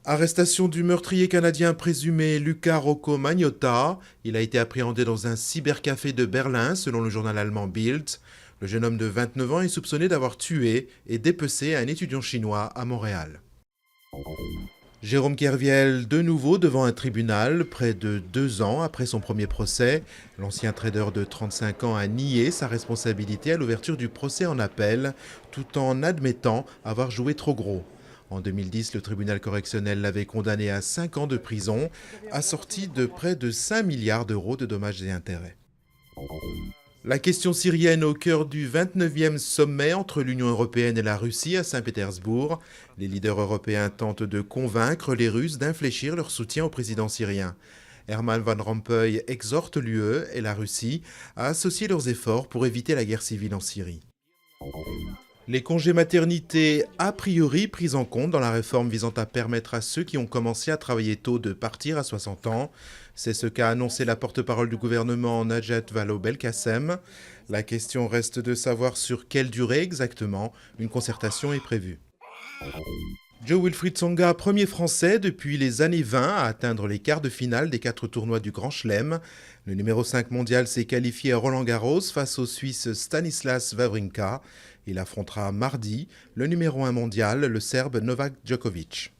Arrestation du meurtrier canadien présumé Luca Rocco Magnotta. Il a été appréhendé dans un cybercafé de Berlin, selon le journal allemand Bild. Le jeune homme de 29 ans est soupçonné d'avoir tué et dépecé un étudiant chinois à Montréal. Jérôme Kerviel, de nouveau devant un tribunal, près de 2 ans après son premier procès. L'ancien trader de 35 ans a nié sa responsabilité à l'ouverture du procès en appel, tout en admettant avoir joué trop gros. En 2010, le tribunal correctionnel l'avait condamné à 5 ans de prison, assorti de près de 5 milliards d'euros de dommages et intérêts. La question syrienne au cœur du 29e sommet entre l'Union européenne et la Russie à Saint-Pétersbourg. Les leaders européens tentent de convaincre les Russes d'infléchir leur soutien au président syrien. Herman Van Rompuy exhorte l'UE et la Russie à associer leurs efforts pour éviter la guerre civile en Syrie. Les congés maternité a priori pris en compte dans la réforme visant à permettre à ceux qui ont commencé à travailler tôt de partir à 60 ans. C'est ce qu'a annoncé la porte-parole du gouvernement Najat Vallaud-Belkacem. La question reste de savoir sur quelle durée exactement une concertation est prévue. Joe Wilfried Tsonga, premier Français depuis les années 20 à atteindre les quarts de finale des 4 tournois du Grand Chelem. Le numéro 5 mondial s'est qualifié à Roland-Garros face au Suisse Stanislas Wawrinka. Il affrontera mardi le numéro 1 mondial, le Serbe Novak Djokovic.